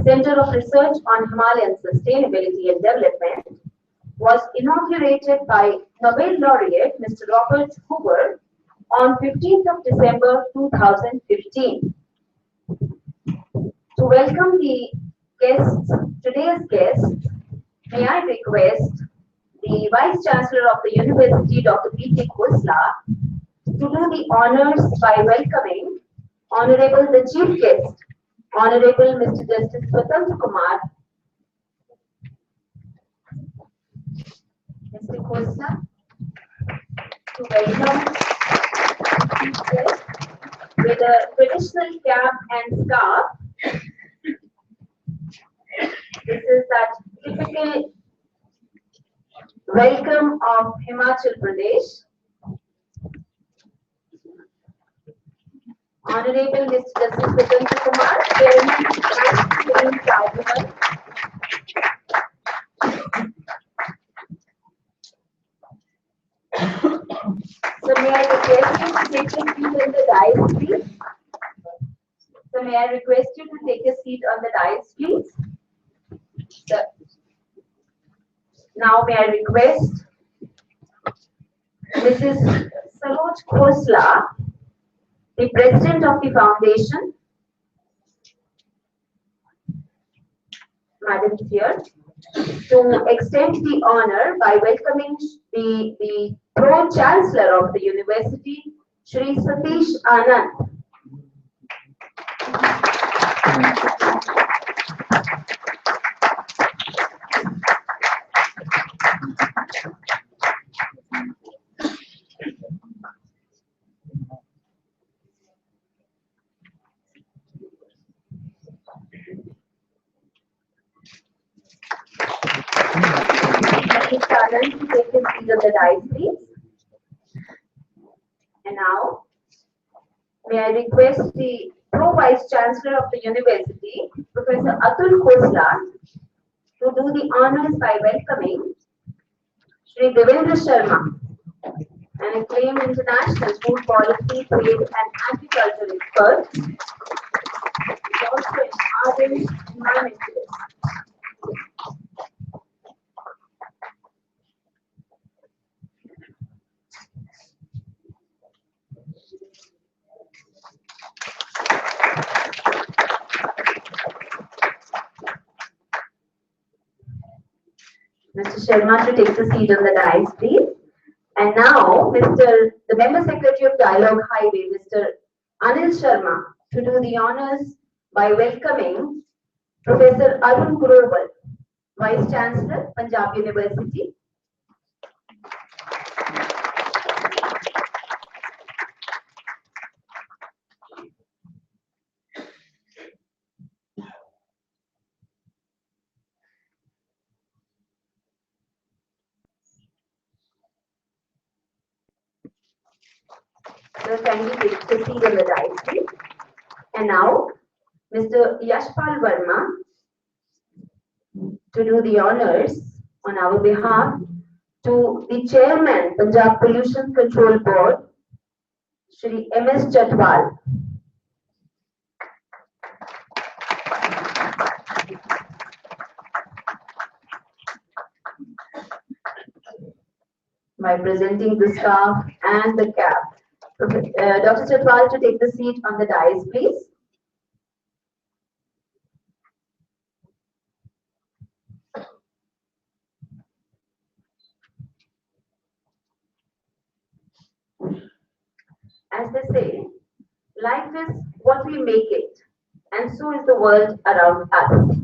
Center of Research on Himalayan Sustainability and Development, was inaugurated by Nobel laureate Mr. Robert Hoover on 15th of December 2015. To welcome the guests, today's guests, may I request the Vice Chancellor of the University, Dr. P.K. Khosla, to do the honors by welcoming Honorable the Chief Guest, Honorable Mr. Justice Swatantra Kumar. Mr. Khosla, to welcome the Chief Guest with a traditional cap and scarf. This is that typical welcome of Himachal Pradesh. Honorable Mr. Justice Swatantra Kumar, Chairman of the Tribunal. So may I request you to take a seat on the dais, please? So may I request you to take a seat on the dais, please? So, now may I request Mrs. Saroj Khosla, the President of the Foundation, Madam is here, to extend the honor by welcoming the Pro-Chancellor of the University, Shri Satish Anand. Mr. Anand, to take his seat on the dais, please. And now, may I request the Pro-Vice Chancellor of the University, Professor Atul Khosla, to do the honors by welcoming Shri Devendra Sharma, an acclaimed international food policy, trade and agriculture expert. He is also an ardent environmentalist. Mr. Sharma to take the seat on the dais, please. And now, the Member Secretary of Dialogue Highway, Mr. Anil Sharma, to do the honors by welcoming Professor Arun Grover, Vice Chancellor, Punjab University. So kindly take the seat on the dais, please. And now, Mr. Yashpal Verma, to do the honors on our behalf to the Chairman, Punjab Pollution Control Board, Shri M.S. Chatwal. By presenting the scarf and the cap. Dr. Chatwal to take the seat on the dais, please. As they say, life is what we make it, and so is the world around us.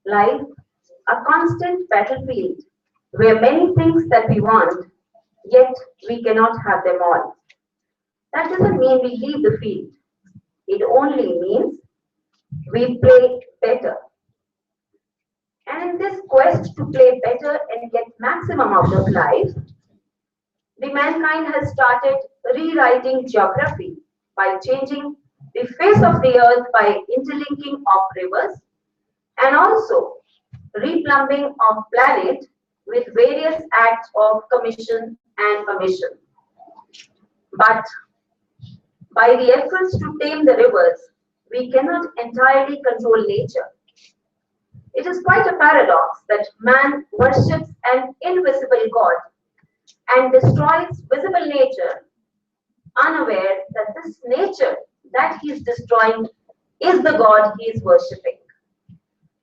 Life, a constant battlefield, where many things that we want, yet we cannot have them all. That doesn't mean we leave the field. It only means we play better. And in this quest to play better and get maximum out of life, the mankind has started rewriting geography by changing the face of the earth by interlinking of rivers and also replumbing of planet with various acts of commission and omission. But by the efforts to tame the rivers, we cannot entirely control nature. It is quite a paradox that man worships an invisible God and destroys visible nature, unaware that this nature that he is destroying is the God he is worshipping.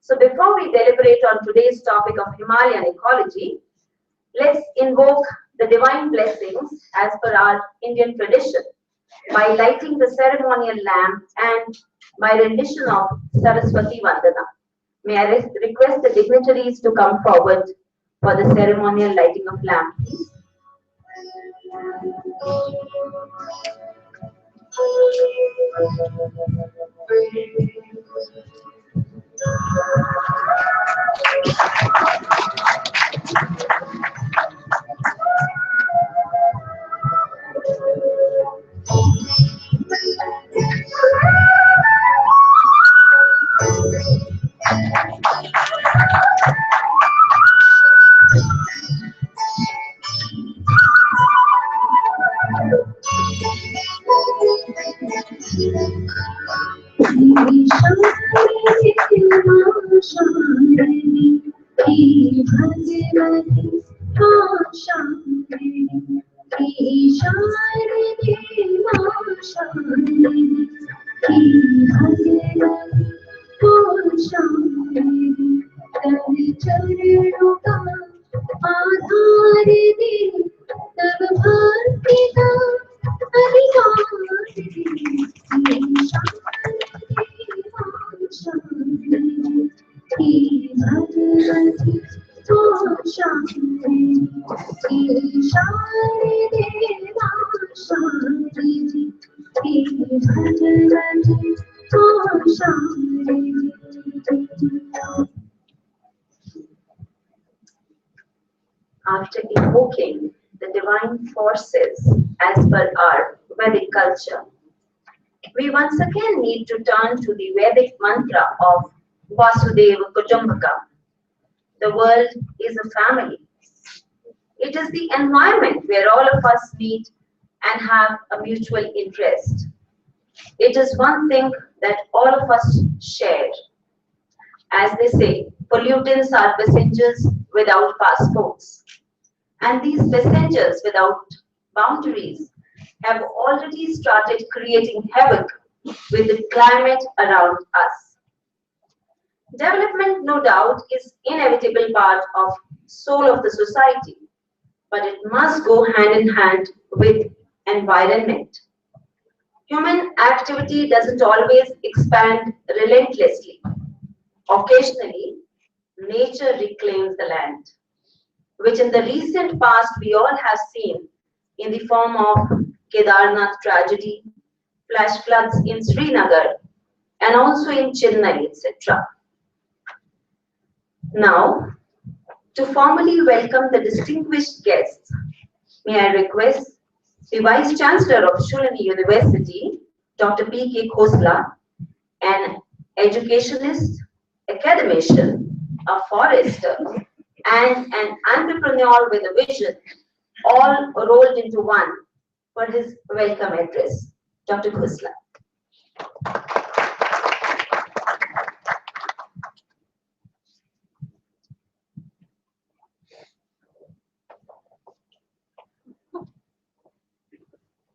So, before we deliberate on today's topic of Himalayan ecology, let's invoke the divine blessings as per our Indian tradition by lighting the ceremonial lamp and by rendition of Saraswati Vandana. May I request the dignitaries to come forward for the ceremonial lighting of lamp, please. After invoking the divine forces as per our Vedic culture, we once again need to turn to the Vedic mantra of Vasudeva Kutumbakam. The world is a family. It is the environment where all of us meet and have a mutual interest. It is one thing that all of us share. As they say, pollutants are passengers without passports. And these passengers without boundaries have already started creating havoc with the climate around us. Development, no doubt, is inevitable part of soul of the society, but it must go hand in hand with environment. Human activity doesn't always expand relentlessly. Occasionally, nature reclaims the land, which in the recent past we all have seen in the form of Kedarnath tragedy, flash floods in Srinagar, and also in Chennai, etc. Now, to formally welcome the distinguished guests, may I request the Vice Chancellor of Shoolini University, Dr. P.K. Khosla, an educationist, academician, a forester, and an entrepreneur with a vision, all rolled into one, for his welcome address. Dr. Khosla.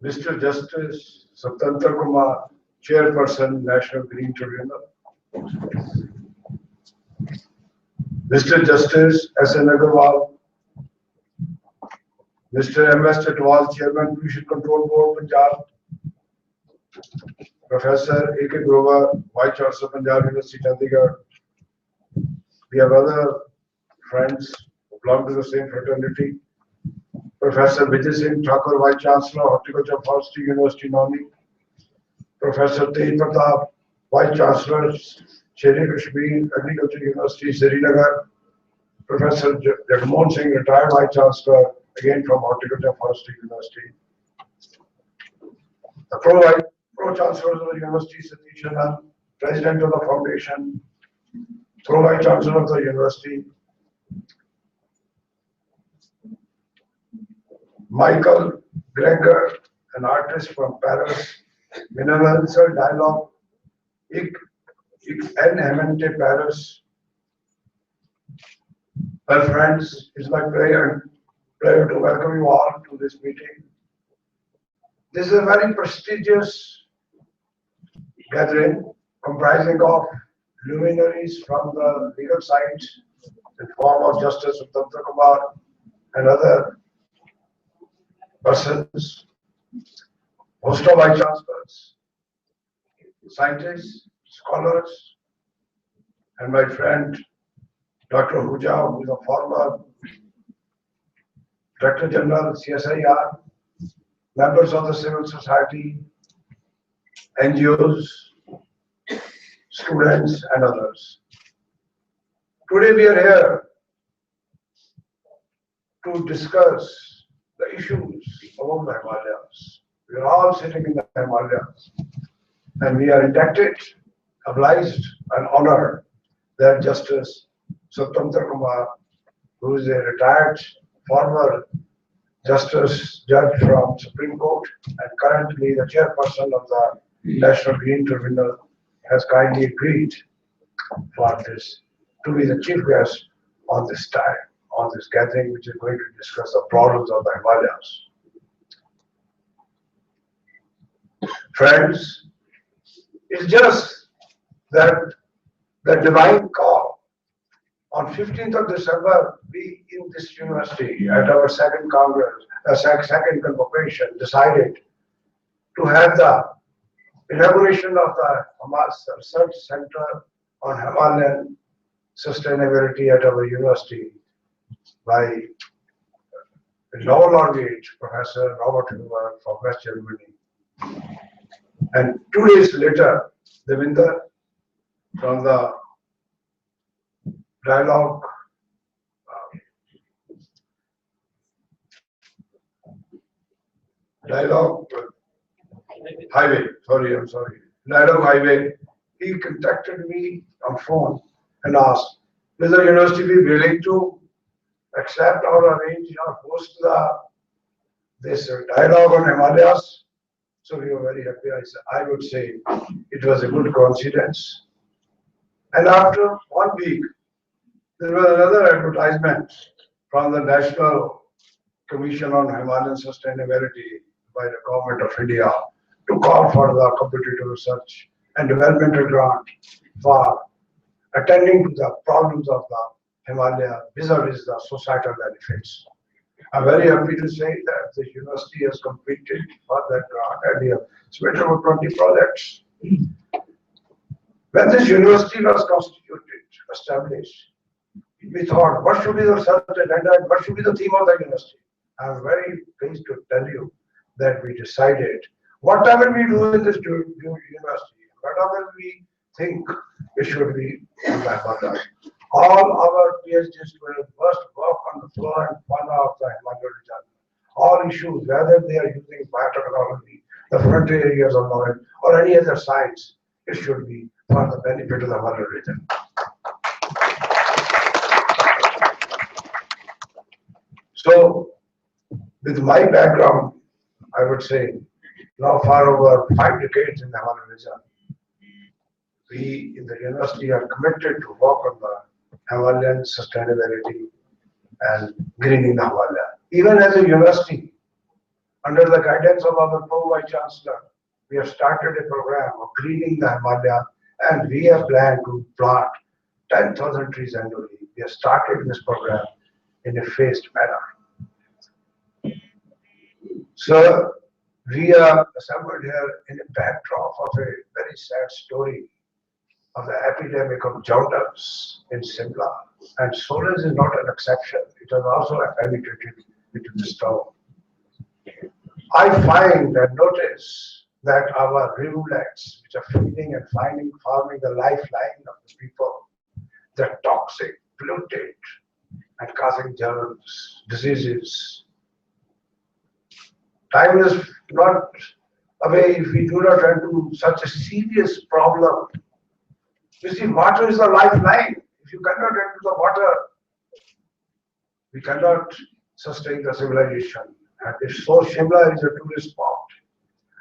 Mr. Justice Satantra Kumar, Chairperson, National Green Tribunal. Mr. Justice S.N. Agarwal, Mr. M.S. Chatwal, Chairman, Pollution Control Board, Punjab. Professor A.K. Grover, Vice Chancellor, Punjab University, Chandigarh. We have other friends who belong to the same fraternity. Professor Vijay Singh Thakur, Vice Chancellor, Horticulture Forestry University, Nauni. Professor Tej Pratap, Vice Chancellor, Sher Kashmir Agriculture University, Srinagar. Professor Jagmohan Singh, retired Vice Chancellor, again from Horticulture Forestry University. The Pro-Chancellors of the University, Satish Anand, President of the Foundation, Pro-Vice Chancellor of the University, Michael Greger, an artist from Paris, Mineral Dialogue, Ik en Hemente Paris, Well, friends, it's my pleasure to welcome you all to this meeting. This is a very prestigious gathering comprising of luminaries from the legal side in form of Justice Uttamta Kumar and other persons, host of vice chancellors, scientists, scholars, and my friend Dr. Huja, who is a former Director General CSIR, members of the civil society, NGOs, students, and others. Today we are here to discuss the issues about the Himalayas. We are all sitting in the Himalayas, and we are indebted, obliged, and honored that Justice Swatantra Kumar, who is a retired former Justice Judge from Supreme Court and currently the chairperson of the National Green Tribunal, has kindly agreed for this to be the chief guest on this time, on this gathering, which is going to discuss the problems of the Himalayas. Friends, it's just that the divine call. On 15th of December, we in this university at our second congress, second convocation, decided to have the inauguration of the Research Center on Himalayan Sustainability at our university by Nobel laureate Professor Robert Hoover from West Germany. And 2 days later, Devinder from the dialogue dialogue highway, I'm sorry, dialogue highway, he contacted me on phone and asked, will the university be willing to accept or arrange or host this dialogue on Himalayas? So we were very happy. I would say it was a good coincidence. And after 1 week, there was another advertisement from the National Commission on Himalayan Sustainability by the Government of India to call for the competitive research and developmental grant for attending to the problems of the Himalaya vis-a-vis the societal benefits. I'm very happy to say that the university has competed for that grant and we have submitted over 20 projects. When this university was constituted, established, we thought, what should be the research agenda and what should be the theme of the university? I'm very pleased to tell you that we decided whatever we do in this university, whatever we think it should be in my mother. All our PhD students must work on the flora and fauna of the Himalayan region. All issues, whether they are using biotechnology, the frontier areas of knowledge, or any other science, it should be for the benefit of the Himalayan region. So, with my background, I would say, now for over 5 decades in the Himalayan region, we in the university are committed to work on the Himalayan sustainability and greening the Himalaya. Even as a university, under the guidance of our Vice Chancellor, we have started a program of greening the Himalaya and we have planned to plant 10,000 trees annually. We have started this program in a phased manner. So, we are assembled here in a backdrop of a very sad story of the epidemic of jaundice in Simla. And Solan is not an exception. It has also penetrated into this town. I find and notice that our rivulets, which are feeding and forming the lifeline of the people, they're toxic, polluted, and causing germs, diseases. Time is not away if we do not run to such a serious problem. You see, water is the lifeline. If you cannot enter the water, we cannot sustain the civilization. And if so, Shimla is a tourist spot.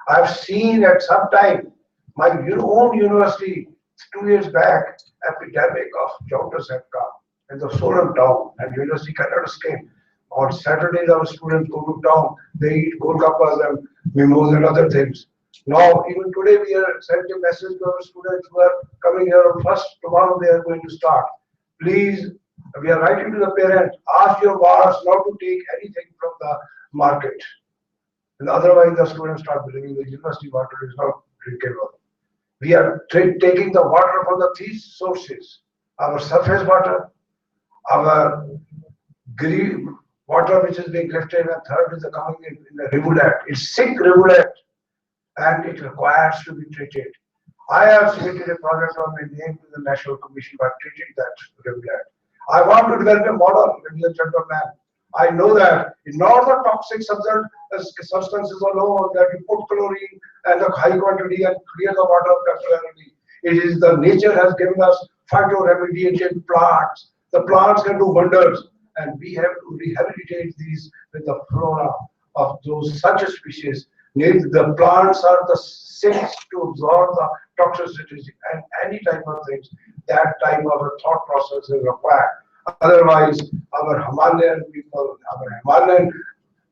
I've seen at some time, my own university, 2 years back, epidemic of jaundice had come. in the solar town, and university cannot escape. On Saturdays, our students go to town, they eat golgappas and mimos and other things. Now, even today, we are sending a message to our students who are coming here on first, tomorrow they are going to start. Please, we are writing to the parents, ask your wards not to take anything from the market. And otherwise, the students start believing the university water is not drinkable. We are taking the water from the three sources: our surface water, our green water which is being lifted, and third is the coming in the rivulet. It's sick rivulet and it requires to be treated. I have submitted a project on my name to the National Commission for treating that rivulet. I want to develop a model, ladies and gentlemen. I know that in all the toxic substances alone that you put chlorine and the high quantity and clear the water temporarily. It is the nature has given us phytoremediated plants. The plants can do wonders, and we have to rehabilitate these with the flora of those such species. The plants are the sinks to absorb the toxicity and any type of things. That type of a thought process is required. Otherwise, our Himalayan people, our Himalayan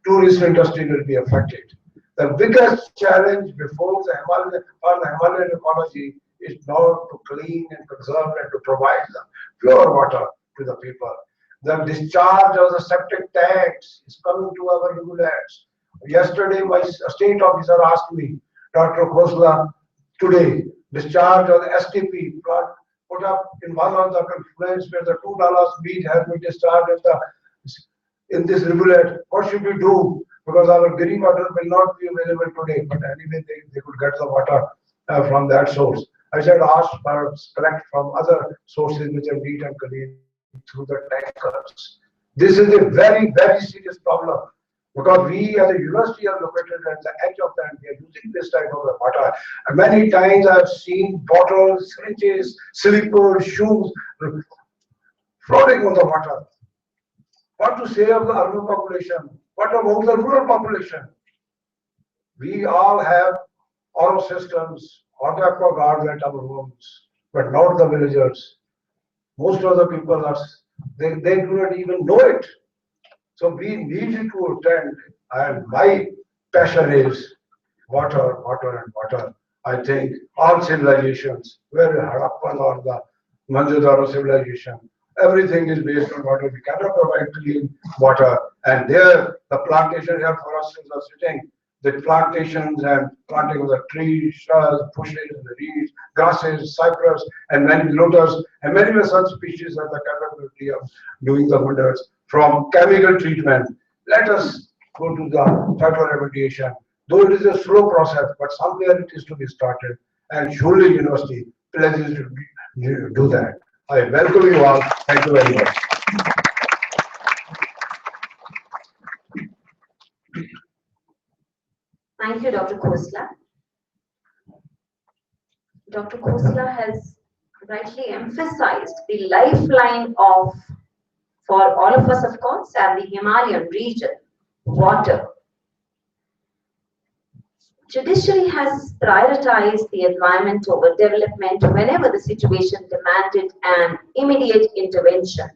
tourist industry will be affected. The biggest challenge before the Himalayan or the Himalayan ecology is now to clean and conserve and to provide the pure water to the people. The discharge of the septic tanks is coming to our rivulets. Yesterday, my state officer asked me, Dr. Khosla, today, discharge of the STP plant put up in one of the confluence where the $2 beach has been discharged in this rivulet. What should we do? Because our green water will not be available today, but anyway, they could get the water from that source. I said, ask for collect from other sources which are neat and clean through the tankers. This is a very, very serious problem. Because we as a university are located at the edge of that, we are using this type of water. And many times I've seen bottles, syringes, slippers, shoes floating on the water. What to say of the urban population? What about the rural population? We all have RO systems, hot aqua guards at our homes, but not the villagers. Most of the people are, they do not even know it. So we need to attend, and my passion is water, water, and water. I think all civilizations, whether Harappan or the Manjadaro civilization, everything is based on water. We cannot provide clean water, and there the plantation here forests are sitting. The plantations and planting of the trees, shrubs, bushes, the reeds, grasses, cypress, and many lotus, and many such species have the capability of doing the wonders from chemical treatment. Let us go to the phytoremediation. Though it is a slow process, but somewhere it is to be started. And Shoolini University pledges to do that. I welcome you all. Thank you very much. Thank you, Dr. Khosla. Dr. Khosla has rightly emphasized the lifeline of, for all of us, of course, and the Himalayan region, water. Judiciary has prioritized the environment over development whenever the situation demanded an immediate intervention.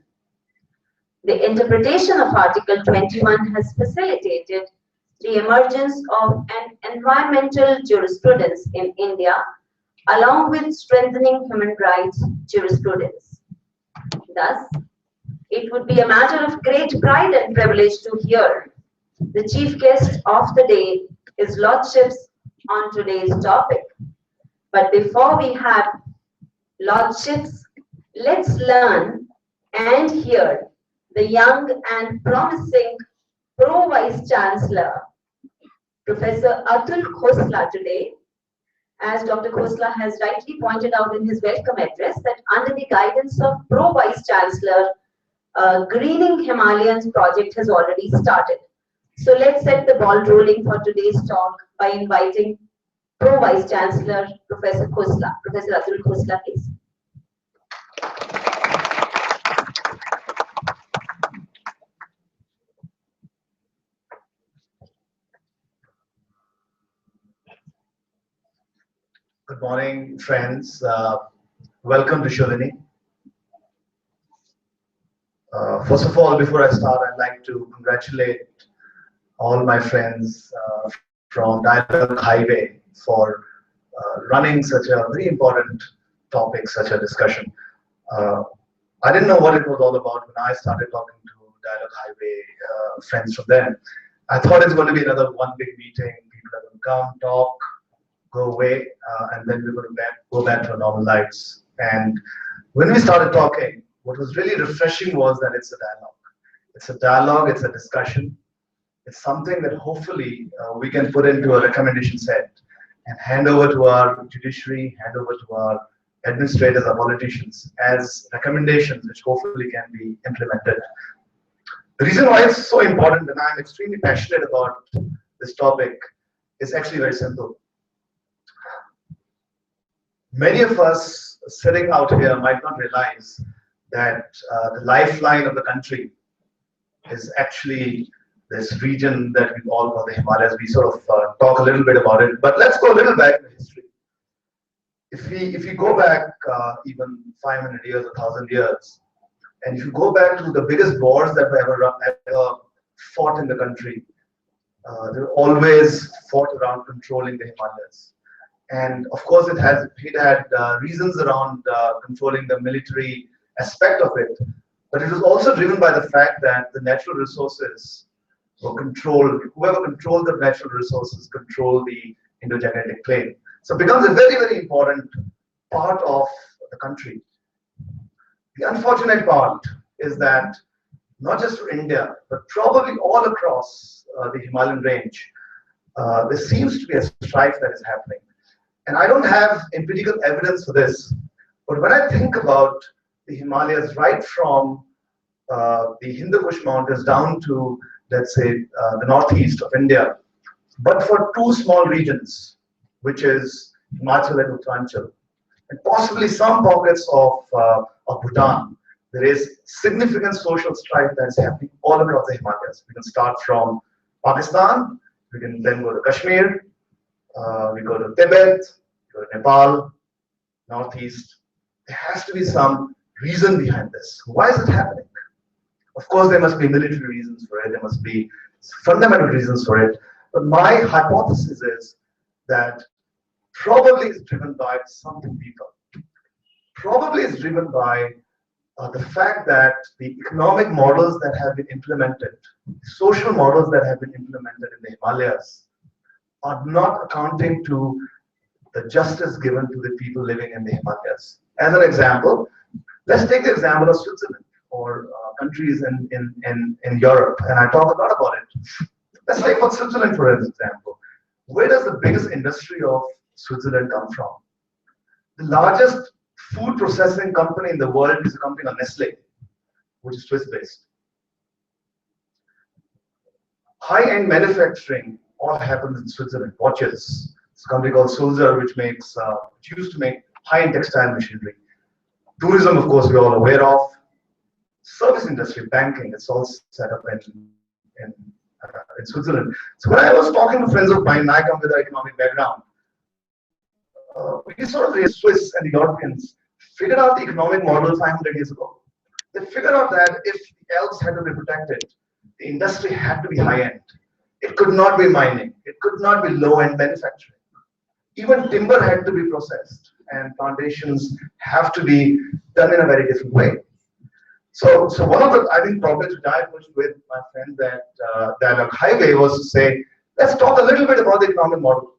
The interpretation of Article 21 has facilitated the emergence of an environmental jurisprudence in India, along with strengthening human rights jurisprudence. Thus, it would be a matter of great pride and privilege to hear the chief guest of the day, his lordships, on today's topic. But before we have lordships, let's learn and hear the young and promising Pro Vice Chancellor, Professor Atul Khosla today. As Dr. Khosla has rightly pointed out in his welcome address, that under the guidance of Pro Vice Chancellor, Greening Himalayans project has already started. So let's set the ball rolling for today's talk by inviting Pro Vice Chancellor Professor Khosla. Professor Atul Khosla, please. Good morning, friends. Welcome to Shoolini. First of all, before I start, I'd like to congratulate all my friends from Dialogue Highway for running such a very important topic, such a discussion. Uh, I didn't know what it was all about when I started talking to Dialogue Highway friends from them. I thought it's going to be another one big meeting. People are going to come, talk, go away, and then we're going to go back to our normal lives. And when we started talking, what was really refreshing was that it's a dialogue. It's a dialogue, it's a discussion. It's something that hopefully we can put into a recommendation set and hand over to our judiciary, hand over to our administrators, our politicians as recommendations which hopefully can be implemented. The reason why it's so important and I'm extremely passionate about this topic is actually very simple. Many of us sitting out here might not realize that the lifeline of the country is actually this region that we all call the Himalayas. We sort of talk a little bit about it, but let's go a little back in history. If we go back even 500 years, 1,000 years, and if you go back to the biggest wars that were ever fought in the country, they were always fought around controlling the Himalayas. And of course, it had reasons around controlling the military aspect of it, but it was also driven by the fact that the natural resources were controlled. Whoever controlled the natural resources controlled the Indo-Gangetic Plain. So it becomes a very, very important part of the country. The unfortunate part is that not just for India, but probably all across the Himalayan range, there seems to be a strife that is happening. And I don't have empirical evidence for this, but when I think about the Himalayas right from the Hindu Kush Mountains down to, let's say, the northeast of India, but for two small regions, which is Himachal and Uttaranchal, and possibly some pockets of Bhutan, there is significant social strife that is happening all across the Himalayas. We can start from Pakistan, we can then go to Kashmir, we go to Tibet, go to Nepal, northeast. There has to be some reason behind this. Why is it happening? Of course, there must be military reasons for it. There must be fundamental reasons for it. But my hypothesis is that probably is driven by something deeper. Probably is driven by the fact that the economic models that have been implemented, social models that have been implemented in the Himalayas, are not accounting to the justice given to the people living in the Himalayas. As an example, let's take the example of Switzerland or countries in Europe, and I talk a lot about it. Let's take for Switzerland for example. Where does the biggest industry of Switzerland come from? The largest food processing company in the world is a company called Nestle, which is Swiss-based. High-end manufacturing all happens in Switzerland. Watches. It's a company called Sulzer, which used to make high-end textile machinery. Tourism, of course, we're all aware of. Service industry, banking, it's all set up in Switzerland. So when I was talking to friends of mine, I come with an economic background. We sort of, the Swiss and the Europeans figured out the economic model 500 years ago. They figured out that if the Alps had to be protected, the industry had to be high-end. It could not be mining. It could not be low-end manufacturing. Even timber had to be processed, and plantations have to be done in a very different way. So one of the, I think, problems which I pushed with my friends at Dialogue Highway was to say, let's talk a little bit about the economic model.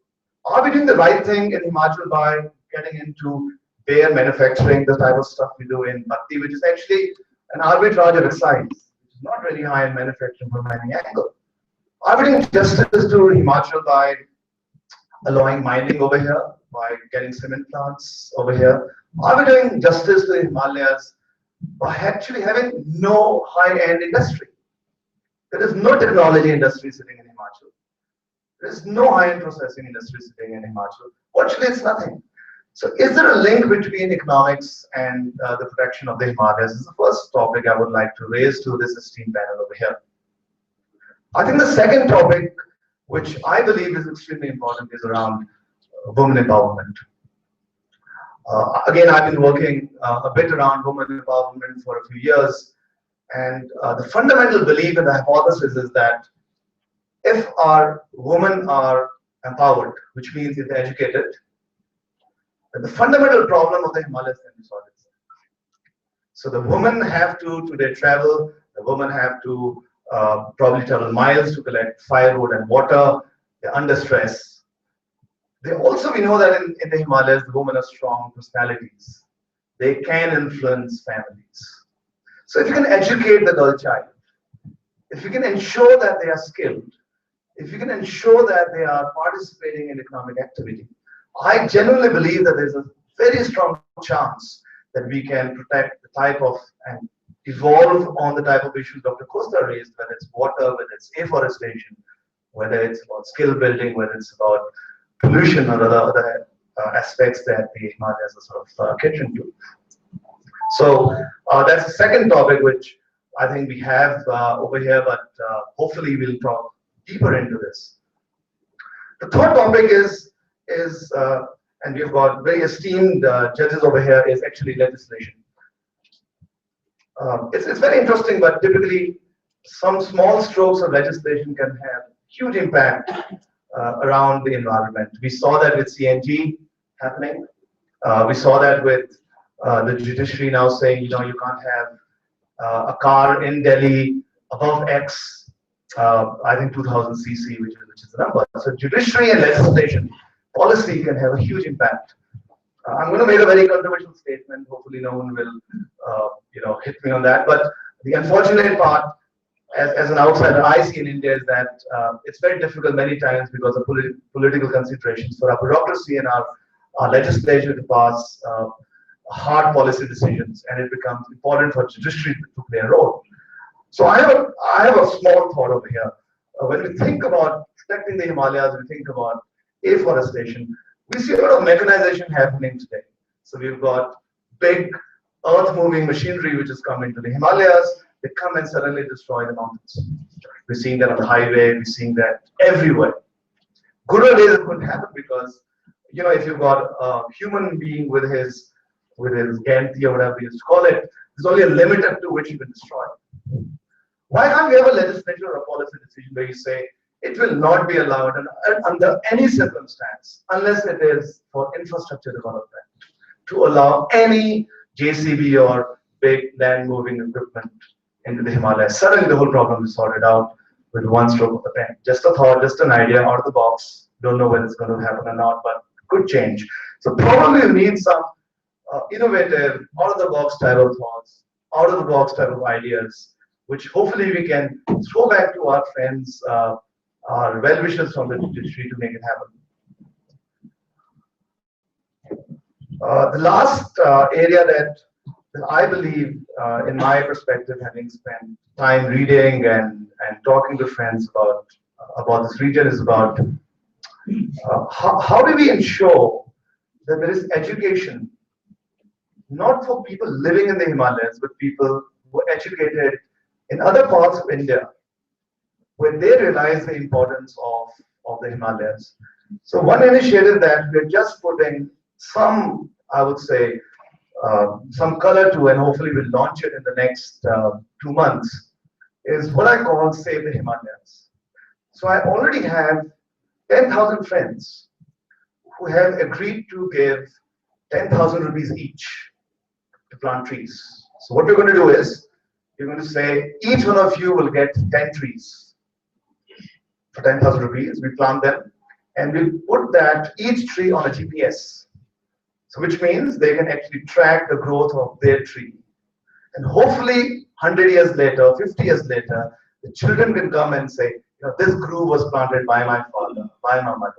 Are we doing the right thing in Himachal by getting into bare manufacturing, the type of stuff we do in Bhakti, which is actually an arbitrage of excise, which is not really high in manufacturing from any angle? Are we doing justice to Himachal by allowing mining over here, by getting cement plants over here? Are we doing justice to the Himalayas by actually having no high-end industry? There is no technology industry sitting in Himachal. There is no high-end processing industry sitting in Himachal. Virtually, it's nothing. So is there a link between economics and the protection of the Himalayas? This is the first topic I would like to raise to this esteemed panel over here. I think the second topic, which I believe is extremely important, is around women empowerment. Again, I've been working a bit around women empowerment for a few years. And the fundamental belief in the hypothesis is that if our women are empowered, which means if they're educated, then the fundamental problem of the Himalayas can be solved. So the women have to today travel, the women have to probably travel miles to collect firewood and water, they're under stress. They also, we know that in the Himalayas, the women are strong personalities. They can influence families. So if you can educate the girl child, if you can ensure that they are skilled, if you can ensure that they are participating in economic activity, I genuinely believe that there's a very strong chance that we can protect the type of and evolve on the type of issues Dr. Costa raised, whether it's water, whether it's afforestation, whether it's about skill building, whether it's about pollution or other aspects that the Himalayas are sort of catering to. So that's the second topic which I think we have over here, but hopefully we'll talk deeper into this. The third topic is and we've got very esteemed judges over here, is actually legislation. It's very interesting, but typically some small strokes of legislation can have huge impact around the environment. We saw that with CNG happening. We saw that with the judiciary now saying, you can't have a car in Delhi above X, I think 2000 cc, which is the number. So judiciary and legislation policy can have a huge impact. I'm going to make a very controversial statement. Hopefully, no one will, hit me on that. But the unfortunate part, as an outsider, I see in India is that it's very difficult many times because of political considerations for our bureaucracy and our legislature to pass hard policy decisions, and it becomes important for judiciary to play a role. So I have a small thought over here. When we think about protecting the Himalayas, we think about afforestation. We see a lot of mechanization happening today. So we've got big earth-moving machinery which has come into the Himalayas. They come and suddenly destroy the mountains. We're seeing that on the highway. We're seeing that everywhere. Good old days it couldn't happen because, if you've got a human being with his Ganti or whatever you used to call it, there's only a limit up to which you can destroy. Why can't we have a legislature or a policy decision where you say it will not be allowed under any circumstance, unless it is for infrastructure development, to allow any JCB or big land moving equipment into the Himalayas? Suddenly the whole problem is sorted out with one stroke of the pen. Just a thought, just an idea out of the box. Don't know whether it's going to happen or not, but could change. So probably we need some innovative, out of the box type of thoughts, out of the box type of ideas, which hopefully we can throw back to our friends, our well-wishers from the judiciary to make it happen. The last area that I believe, in my perspective, having spent time reading and talking to friends about this region, is about how do we ensure that there is education, not for people living in the Himalayas, but people who are educated in other parts of India, when they realize the importance of the Himalayas. So one initiative that we're just putting some, I would say, some color to, and hopefully we'll launch it in the next 2 months, is what I call Save the Himalayas. So I already have 10,000 friends who have agreed to give 10,000 rupees each to plant trees. So what we're going to do is, we're going to say each one of you will get 10 trees for 10,000 rupees. We plant them and we put that each tree on a GPS. So which means they can actually track the growth of their tree. And hopefully 100 years later, 50 years later, the children can come and say, this grove was planted by my father, by my mother.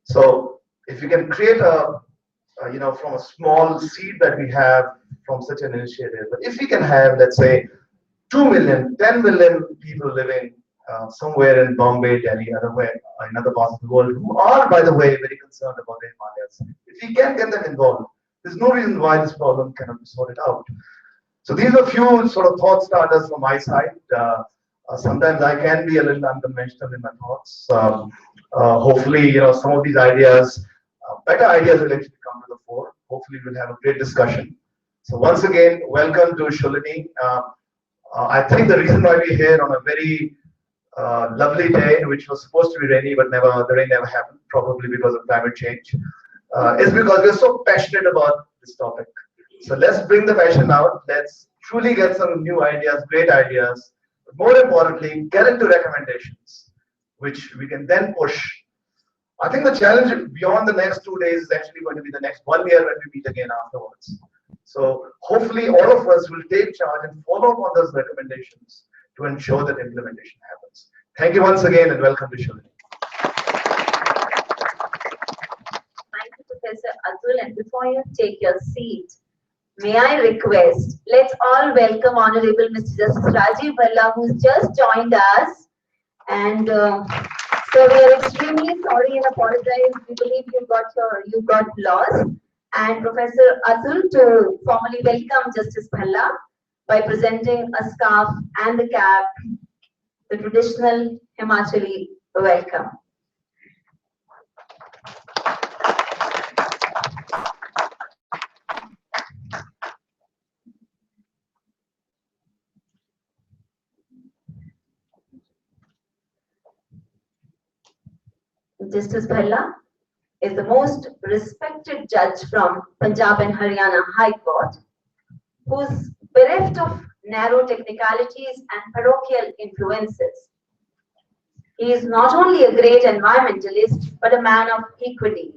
So if you can create from a small seed that we have from such an initiative, but if we can have, let's say, 2 million, 10 million people living somewhere in Bombay, Delhi, in other parts of the world, who are, by the way, very concerned about the Himalayas. If we can get them involved, there's no reason why this problem cannot be sorted out. So these are a few sort of thought starters from my side. Sometimes I can be a little unconventional in my thoughts. Hopefully, some of these ideas, better ideas will actually come to the fore. Hopefully, we'll have a great discussion. So once again, welcome to Shoolini. I think the reason why we're here on a very lovely day, which was supposed to be rainy, but the rain never happened, probably because of climate change, is because we're so passionate about this topic. So let's bring the passion out. Let's truly get some new ideas, great ideas. But more importantly, get into recommendations, which we can then push. I think the challenge beyond the next 2 days is actually going to be the next 1 year when we meet again afterwards. So hopefully all of us will take charge and follow up on those recommendations to ensure that implementation happens. Thank you once again and welcome to Shoolini. Thank you, Professor Atul. And before you take your seat, may I request, let's all welcome Honorable Mr. Justice Rajiv Bhalla, who's just joined us. And so we are extremely sorry and apologize. We believe you got lost. And Professor Atul to formally welcome Justice Bhalla by presenting a scarf and the cap, the traditional Himachali welcome. Justice Bhalla is the most respected judge from Punjab and Haryana High Court, who's bereft of narrow technicalities and parochial influences. He is not only a great environmentalist, but a man of equity.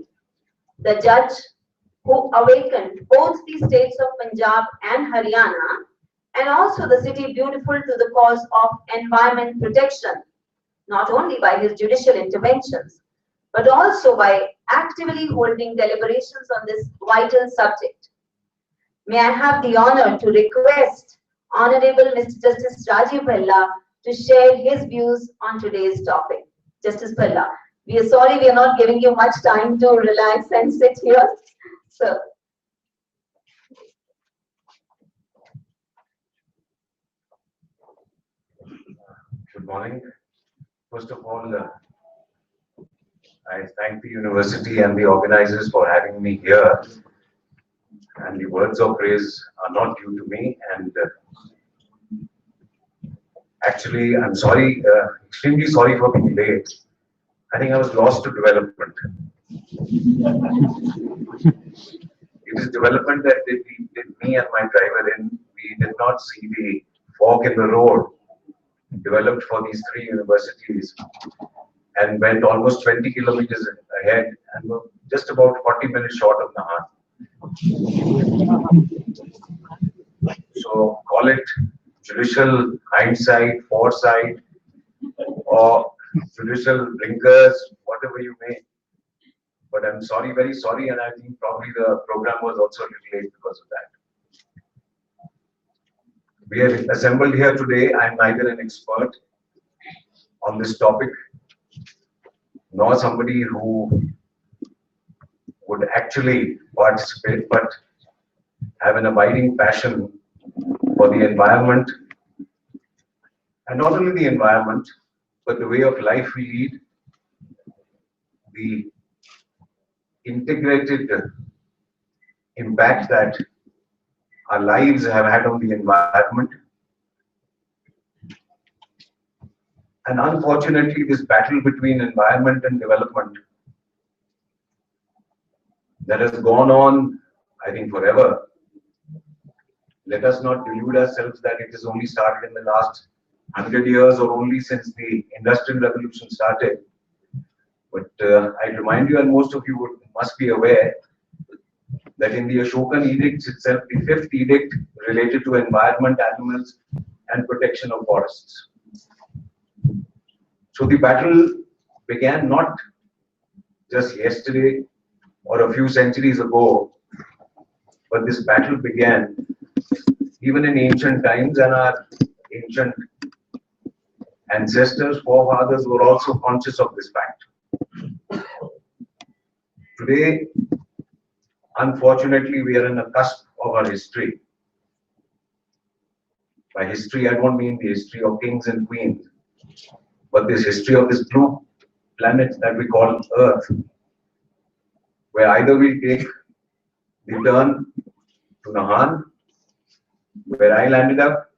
The judge who awakened both the states of Punjab and Haryana, and also the city beautiful to the cause of environment protection, not only by his judicial interventions, but also by actively holding deliberations on this vital subject. May I have the honor to request Honorable Mr. Justice Rajiv Bhalla to share his views on today's topic. Justice Bhalla, we are sorry we are not giving you much time to relax and sit here. Sir. Good morning. First of all, I thank the university and the organizers for having me here. And the words of praise are not due to me. And actually, I'm sorry, extremely sorry for being late. I think I was lost to development. It is development that did me and my driver in. We did not see the fork in the road developed for these three universities and went almost 20 kilometers ahead and were just about 40 minutes short of Nahan. So call it judicial hindsight, foresight, or judicial blinkers, whatever you may. But I'm sorry, very sorry, and I think probably the program was also a little late because of that. We are assembled here today. I'm neither an expert on this topic, nor somebody who would actually participate, but have an abiding passion for the environment, and not only the environment, but the way of life we lead, the integrated impact that our lives have had on the environment. And unfortunately, this battle between environment and development that has gone on, I think, forever. Let us not delude ourselves that it has only started in the last 100 years or only since the Industrial Revolution started. But I remind you, and most of you must be aware, that in the Ashokan edicts itself, the 5th edict related to environment, animals, and protection of forests. So the battle began not just yesterday or a few centuries ago, but this battle began even in ancient times, and our ancient ancestors, forefathers were also conscious of this fact. Today, unfortunately, we are in the cusp of our history. By history, I don't mean the history of kings and queens, but this history of this blue planet that we call Earth, where either we take the turn to Nahan, where I landed up,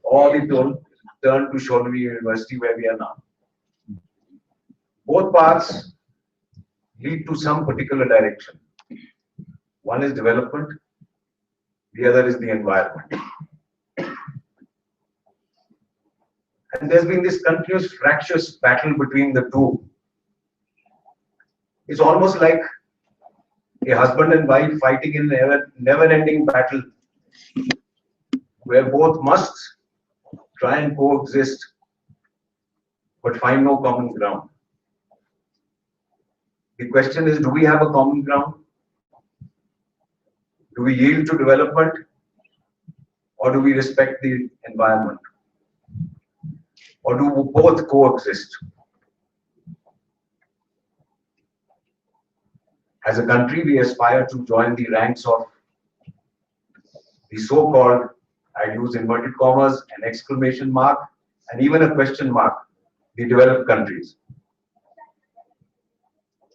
or they turn to Shoolini University where we are now. Both paths lead to some particular direction. One is development, the other is the environment. And there's been this continuous fractious battle between the two. It's almost like a husband and wife fighting in a never-ending battle where both must try and coexist but find no common ground. The question is, do we have a common ground? Do we yield to development or do we respect the environment? Or do both coexist? As a country, we aspire to join the ranks of the so-called, I use inverted commas, an exclamation mark, and even a question mark, the developed countries.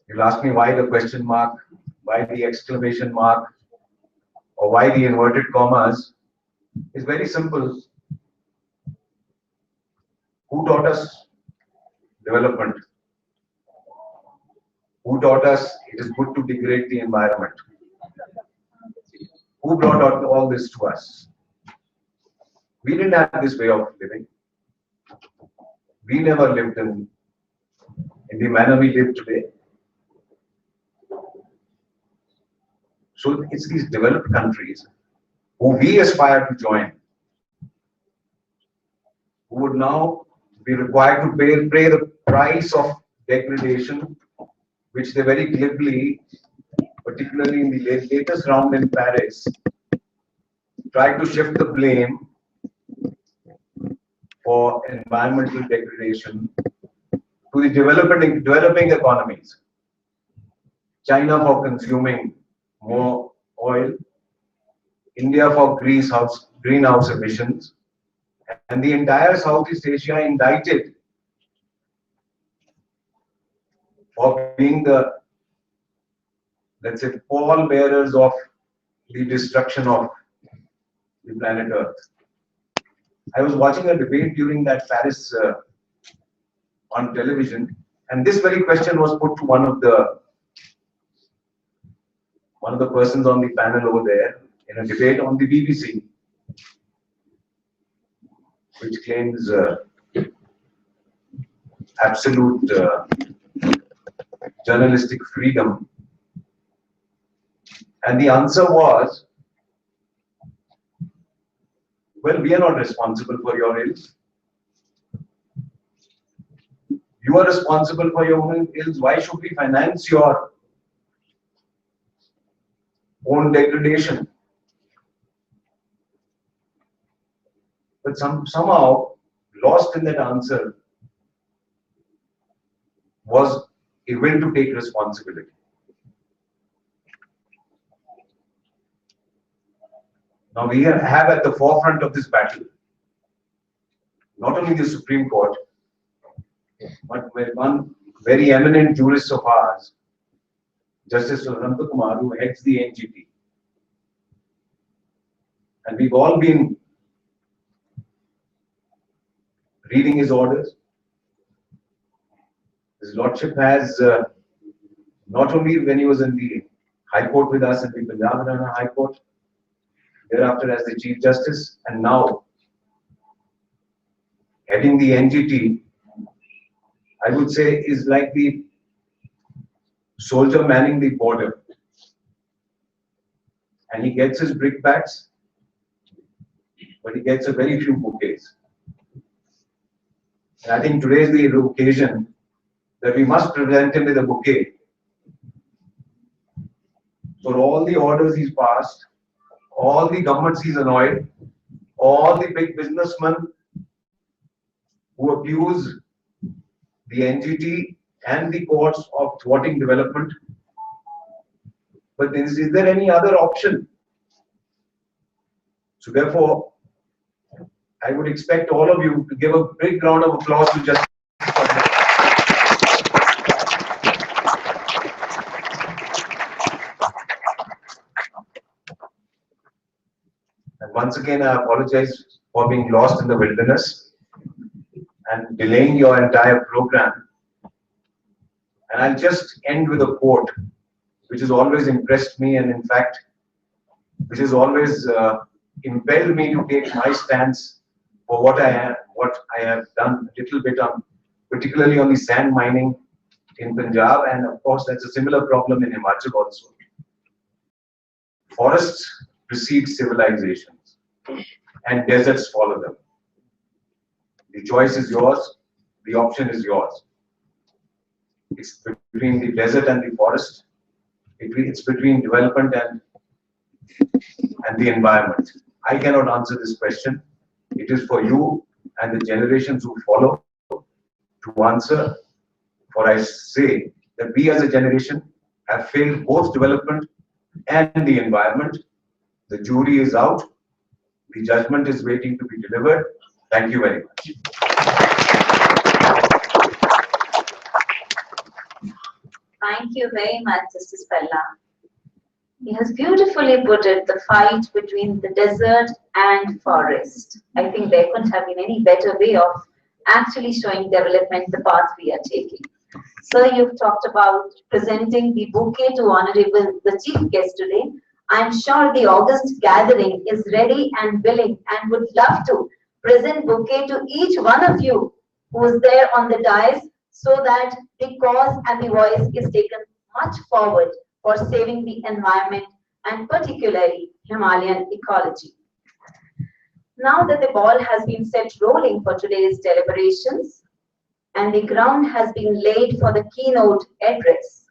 You'll ask me why the question mark, why the exclamation mark, or why the inverted commas. It's very simple. Who taught us development? Who taught us it is good to degrade the environment? Who brought out all this to us? We didn't have this way of living. We never lived in the manner we live today. So it's these developed countries who we aspire to join, who would now be required to pay the price of degradation, which they very glibly, particularly in the latest round in Paris, tried to shift the blame for environmental degradation to the developing economies. China for consuming more oil, India for greenhouse emissions, and the entire Southeast Asia indicted for being the, let's say, pallbearers of the destruction of the planet Earth. I was watching a debate during that Paris on television, and this very question was put to one of the persons on the panel over there in a debate on the BBC, which claims absolute journalistic freedom. And the answer was, well, we are not responsible for your ills. You are responsible for your own ills. Why should we finance your own degradation? But somehow, lost in that answer was a will to take responsibility. Now we have at the forefront of this battle not only the Supreme Court, but one very eminent jurist of ours, Justice Ananta Kumar, who heads the NGT. And we've all been reading his orders. His Lordship has, not only when he was in the High Court with us in the Punjab Haryana High Court, thereafter as the Chief Justice, and now heading the NGT, I would say is like the soldier manning the border. And he gets his brickbats, but he gets a very few bouquets. And I think today is the occasion that we must present him with a bouquet for all the orders he's passed, all the governments he's annoyed, all the big businessmen who accuse the NGT and the courts of thwarting development. But is there any other option? So therefore, I would expect all of you to give a big round of applause to Justice. And Once again, I apologize for being lost in the wilderness and delaying your entire program. And I'll just end with a quote, which has always impressed me, and in fact, which has always impelled me to take my stance for what I have done a little bit on, particularly on the sand mining in Punjab, and of course, that's a similar problem in Himachal also. Forests precede civilizations, and deserts follow them. The choice is yours, the option is yours. It's between the desert and the forest. It's between development and the environment. I cannot answer this question. It is for you and the generations who follow to answer. For I say that we as a generation have failed both development and the environment. The jury is out. The judgment is waiting to be delivered. Thank you very much. Thank you very much, Justice Pella. He has beautifully put it, the fight between the desert and forest. I think there couldn't have been any better way of actually showing development the path we are taking. Sir, you've talked about presenting the bouquet to Honorable the Chief Guest today. I'm sure the August gathering is ready and willing and would love to present bouquet to each one of you who is there on the dais, so that the cause and the voice is taken much forward for saving the environment and particularly Himalayan ecology. Now that the ball has been set rolling for today's deliberations and the ground has been laid for the keynote address,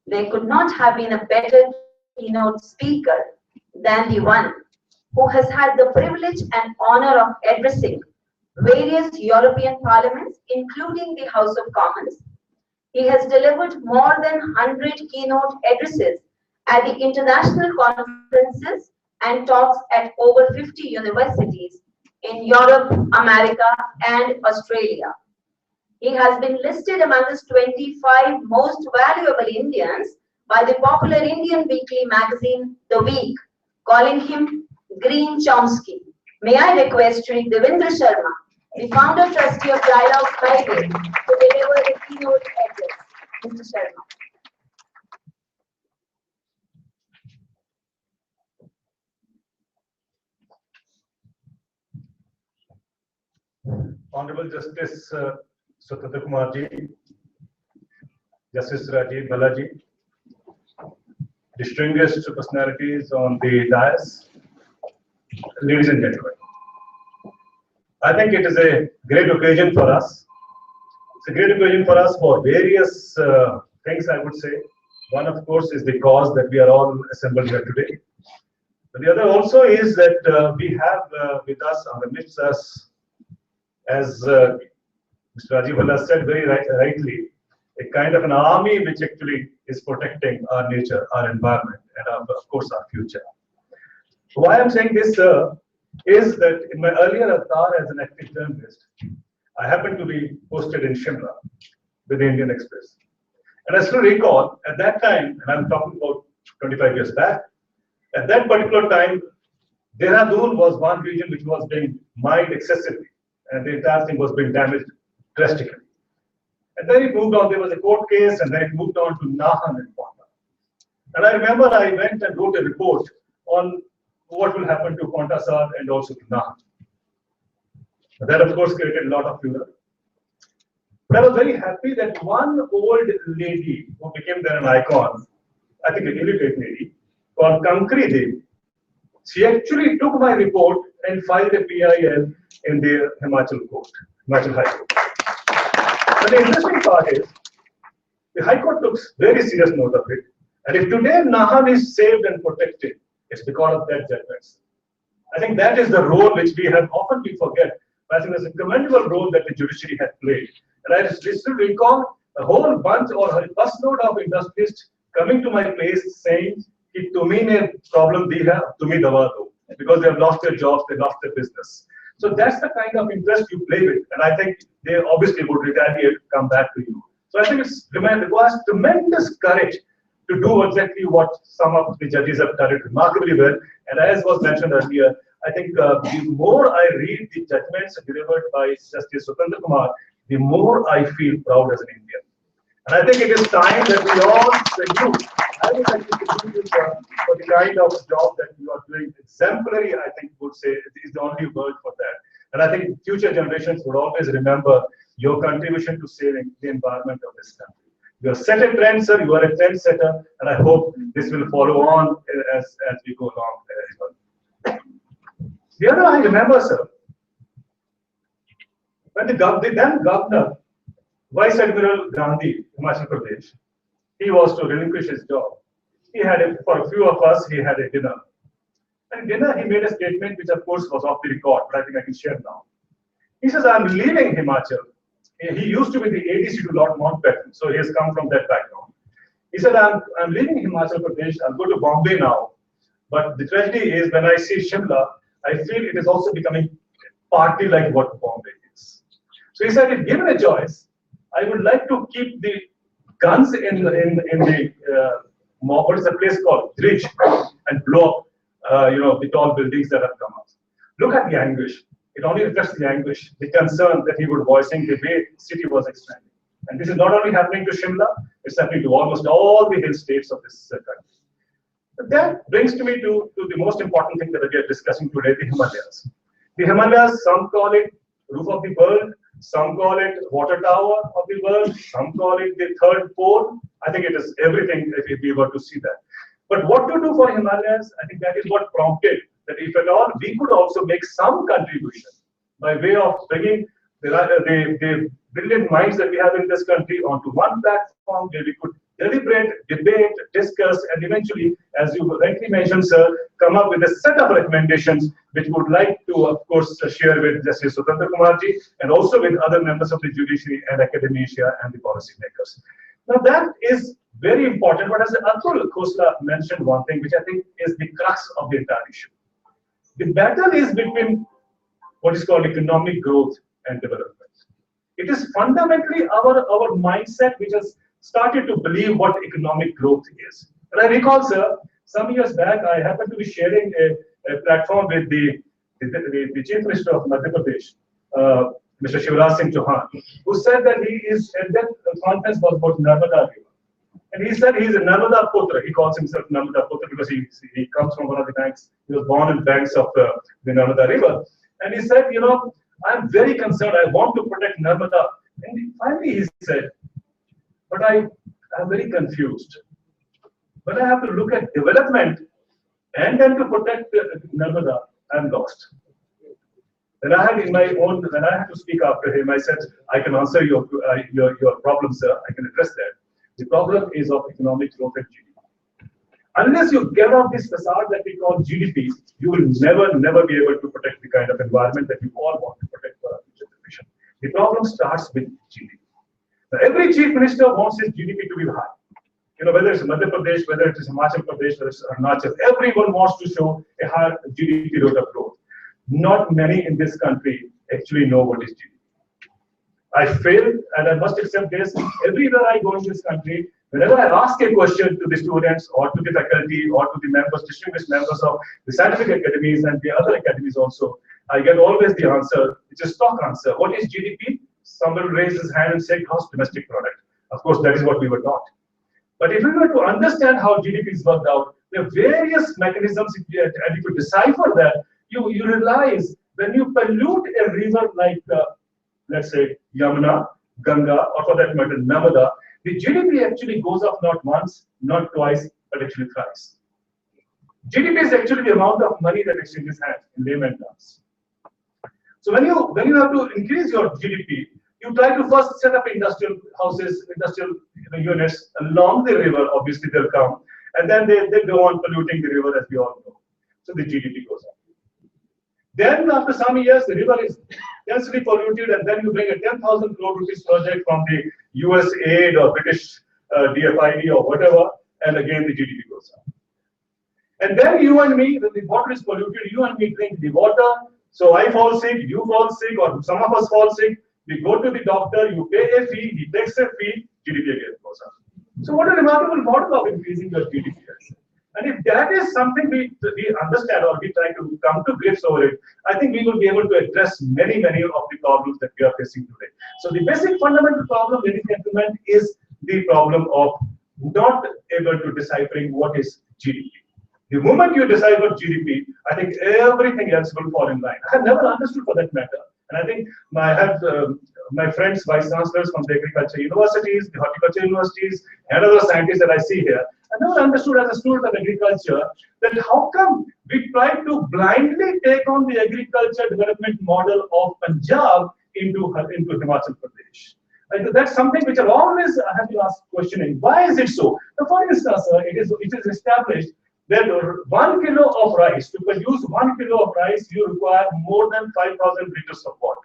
there could not have been a better keynote speaker than the one who has had the privilege and honor of addressing various European parliaments, including the House of Commons. He has delivered more than 100 keynote addresses at the international conferences and talks at over 50 universities in Europe, America, and Australia. He has been listed among the 25 most valuable Indians by the popular Indian weekly magazine, The Week, calling him Green Chomsky. May I request Shri Devendra Sharma, the founder trustee of Dialogue Friday, to deliver the keynote address. Mr. Sharma. Honorable Justice Swatanta Kumar ji, Justice Rajiv Balaji, distinguished personalities on the dais, ladies and gentlemen. I think it is a great occasion for us. It's a great occasion for us for various things, I would say. One, of course, is the cause that we are all assembled here today. But the other also is that we have with us, amidst us, as Mr. Rajiv has said very rightly, a kind of an army which actually is protecting our nature, our environment, and of course our future. Why I'm saying this, is that in my earlier avatar as an active journalist, I happened to be posted in Shimla with the Indian Express. And I still recall at that time, and I'm talking about 25 years back, at that particular time, Dehradun was one region which was being mined excessively, and the entire thing was being damaged drastically. And then it moved on, there was a court case, and then it moved on to Nahan and Ponta. And I remember I went and wrote a report on what will happen to Ponta Sar and also to Nahan. That, of course, created a lot of furor. But I was very happy that one old lady who became then an icon, I think an illiterate lady, called Kankri Devi, she actually took my report and filed a PIL in the Himachal Court, Himachal High Court. But the interesting part is, the High Court took very serious note of it. And if today Nahan is saved and protected, it's because of that judgment. I think that is the role which we have often we forget. But I think there's a commendable role that the judiciary had played. And I still recall a whole bunch or a busload of industrialists coming to my place saying, "Ki tumi ne problem di hai, tumi dawa do," because they have lost their jobs, they lost their business. So that's the kind of interest you play with, and I think they obviously would retaliate, come back to you. So I think it requires tremendous courage to do exactly what some of the judges have done it remarkably well. And as was mentioned earlier, I think the more I read the judgments delivered by Justice Swatantha Kumar, the more I feel proud as an Indian. And I think it is time that we all salute. I would like to salute you, sir, for the kind of job that you are doing. Exemplary, I think, would say, is the only word for that. And I think future generations would always remember your contribution to saving the environment of this country. You have set a trend, sir. You are a trend setter, and I hope this will follow on as we go along as well. The other I remember, sir, when the then governor, Vice Admiral Gandhi, Himachal Pradesh, he was to relinquish his job. He had, for a few of us, he had a dinner. And dinner, he made a statement which, of course, was off the record, but I think I can share now. He says, I'm leaving Himachal. He used to be the ADC to Lord Mountbatten, so he has come from that background. He said, I'm leaving Himachal Pradesh. I'll go to Bombay now. But the tragedy is, when I see Shimla, I feel it is also becoming partly like what Bombay is. So he said, if given a choice, I would like to keep the guns in the what is the place called Dridge and blow up, the tall buildings that have come up. Look at the anguish. It only reflects the anguish, the concern that he was voicing the way the city was expanding. And this is not only happening to Shimla, it's happening to almost all the hill states of this country. But that brings me to the most important thing that we are discussing today, the Himalayas. The Himalayas, some call it roof of the world, some call it water tower of the world, some call it the third pole. I think it is everything if we were to see that. But what to do for Himalayas, I think that is what prompted that if at all we could also make some contribution by way of bringing the brilliant minds that we have in this country onto one platform where we could deliberate, debate, discuss, and eventually, as you rightly mentioned, sir, come up with a set of recommendations which we would like to, of course, share with Justice Swatantha Kumarji and also with other members of the judiciary and academia and the policymakers. Now that is very important, but as Atul Khosla mentioned one thing which I think is the crux of the entire issue. The battle is between what is called economic growth and development. It is fundamentally our mindset which has started to believe what economic growth is. And I recall, sir, some years back, I happened to be sharing a platform with the Chief Minister of Madhya Pradesh, Mr. Shivraj Singh Chauhan, who said that he is, and that conference was about Narmada River. And he said he's a Narmada Putra. He calls himself Narmada Putra because he comes from one of the banks. He was born in banks of the Narmada River. And he said, I'm very concerned. I want to protect Narmada. And finally he said, but I'm very confused. But I have to look at development and then to protect Narmada, I'm lost. Then I had when I had to speak after him, I said, I can answer your problem, sir. I can address that. The problem is of economic growth and GDP. Unless you get off this facade that we call GDP, you will never be able to protect the kind of environment that we all want to protect for our future generation. The problem starts with GDP. Now, every chief minister wants his GDP to be high. Whether it's Madhya Pradesh, whether it is Himachal Pradesh, whether it's Arunachal, everyone wants to show a high GDP rate of growth. Not many in this country actually know what is GDP. I failed, and I must accept this. Everywhere I go in this country, whenever I ask a question to the students or to the faculty or to the members, distinguished members of the scientific academies and the other academies also, I get always the answer. It's a stock answer. What is GDP? Someone will raise his hand and say gross domestic product. Of course, that is what we were taught. But if we were to understand how GDP is worked out, there are various mechanisms, and if you decipher that, you realize when you pollute a river like, let's say, Yamuna, Ganga, or for that matter, Narmada, the GDP actually goes up not once, not twice, but actually thrice. GDP is actually the amount of money that exchanges hands in layman terms. So when you have to increase your GDP, you try to first set up industrial houses, industrial units along the river. Obviously, they'll come, and then they go on polluting the river, as we all know. So the GDP goes up. Then after some years, the river is densely polluted, and then you bring a 10,000 crore rupees project from the US aid or British DFID or whatever, and again the GDP goes up. And then you and me, when the water is polluted, you and me drink the water. So I fall sick, you fall sick, or some of us fall sick. We go to the doctor, you pay a fee, he takes a fee, GDP again goes up. So what a remarkable model of increasing your GDP is. And if that is something we understand or we try to come to grips over it, I think we will be able to address many of the problems that we are facing today. So the basic fundamental problem, ladies and gentlemen, is the problem of not able to deciphering what is GDP. The moment you decipher GDP, I think everything else will fall in line. I have never understood for that matter. And I think I have my friends, vice chancellors from the agriculture universities, the horticulture universities, and other scientists that I see here. I never understood as a student of agriculture that how come we try to blindly take on the agriculture development model of Punjab into Himachal Pradesh. That's something which I always have been asked questioning. Why is it so? Now, for instance, it is established that 1 kilo of rice, to produce 1 kilo of rice, you require more than 5,000 liters of water.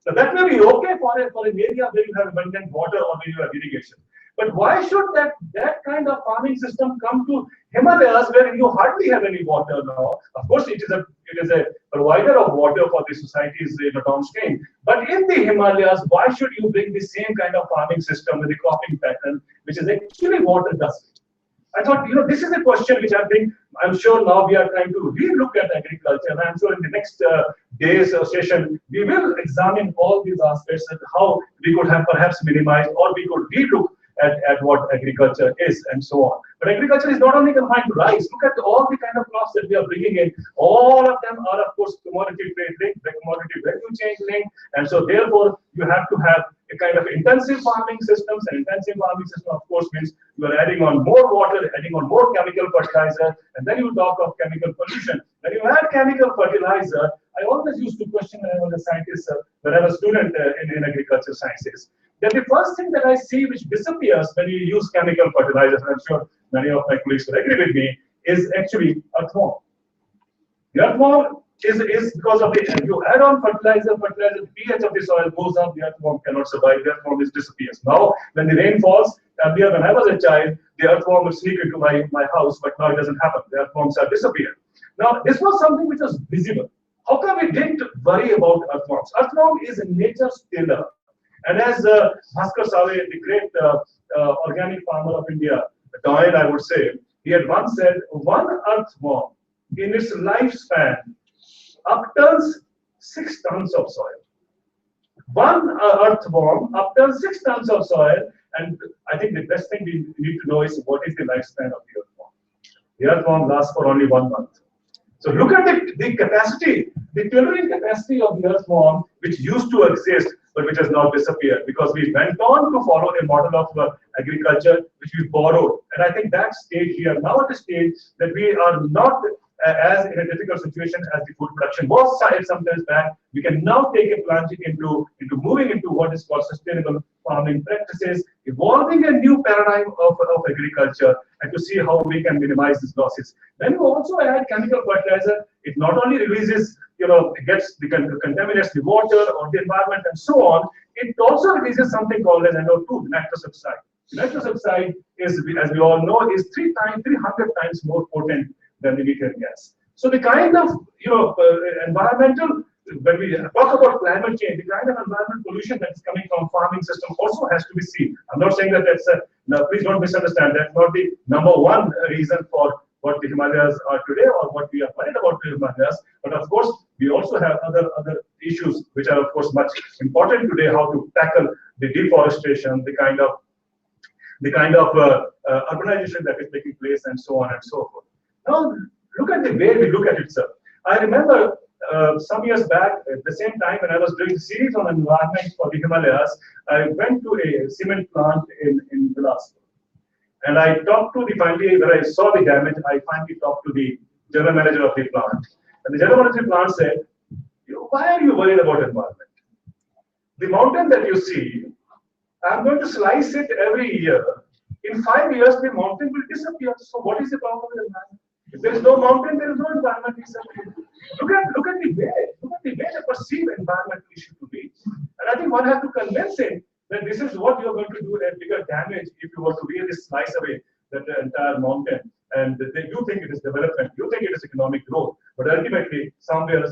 Now that may be okay for an area where you have abundant water or where you have irrigation. But why should that kind of farming system come to Himalayas where you hardly have any water now? Of course, it is a provider of water for the societies downstream. But in the Himalayas, why should you bring the same kind of farming system with the cropping pattern, which is actually water dust? I thought, this is a question which I'm sure now we are trying to relook at agriculture, and I'm sure in the next days or session, we will examine all these aspects and how we could have perhaps minimized or we could relook at what agriculture is and so on. But agriculture is not only confined to rice. Look at all the kind of crops that we are bringing in. All of them are, of course, commodity trade linked, the commodity value chain linked, and so therefore you have to have a kind of intensive farming systems. And intensive farming system, of course, means you are adding on more water, adding on more chemical fertilizer, and then you talk of chemical pollution. When you add chemical fertilizer, I always used to question when I was a scientist, when I was a student in agriculture sciences, that the first thing that I see which disappears when you use chemical fertilizers, and I'm sure many of my colleagues will agree with me, is actually earthworm. The earthworm is because of the, you add on fertilizer, the pH of the soil goes up, the earthworm cannot survive, the earthworm disappears. Now, when the rain falls, earlier when I was a child, the earthworm would sneak into my house, but now it doesn't happen. The earthworms have disappeared. Now, this was something which was visible. How come we didn't worry about earthworms? Earthworm is nature's killer. And as Bhaskar Save, the great organic farmer of India, Doyle, I would say, he had once said, one earthworm in its lifespan upturns 6 tons of soil. One earthworm upturns 6 tons of soil, and I think the best thing we need to know is what is the lifespan of the earthworm. The earthworm lasts for only 1 month. So look at the capacity, the tolerating capacity of the earthworm, which used to exist, but which has now disappeared because we went on to follow a model of agriculture which we borrowed. And I think that stage, we are now at a stage that we are not as in a difficult situation as the food production was sometimes back. We can now take a plunge into moving into what is called sustainable farming practices, evolving a new paradigm of agriculture, and to see how we can minimize these losses. When you also add chemical fertilizer, it not only releases, contaminates the water or the environment and so on, it also releases something called as NO2, nitrous oxide. Nitrous oxide is, as we all know, is 300 times more potent than the methane gas. So the kind of environmental, when we talk about climate change, the kind of environmental pollution that is coming from farming system also has to be seen. I'm not saying that that's please don't misunderstand. That's not the number one reason for what the Himalayas are today or what we are worried about the Himalayas. But of course, we also have other issues which are of course much important today. How to tackle the deforestation, the kind of urbanization that is taking place, and so on and so forth. Now, look at the way we look at it, sir. I remember some years back, at the same time when I was doing a series on environment for the Himalayas, I went to a cement plant in Bilaspur. And I talked to when I saw the damage, I finally talked to the general manager of the plant. And the general manager of the plant said, why are you worried about environment? The mountain that you see, I'm going to slice it every year. In 5 years, the mountain will disappear. So what is the problem with environment? If there is no mountain, there is no environment. Look at the way they perceive environmental issue to be. And I think one has to convince him that this is what you are going to do a bigger damage if you were to really slice away the entire mountain. And you think it is development, you think it is economic growth, but ultimately somewhere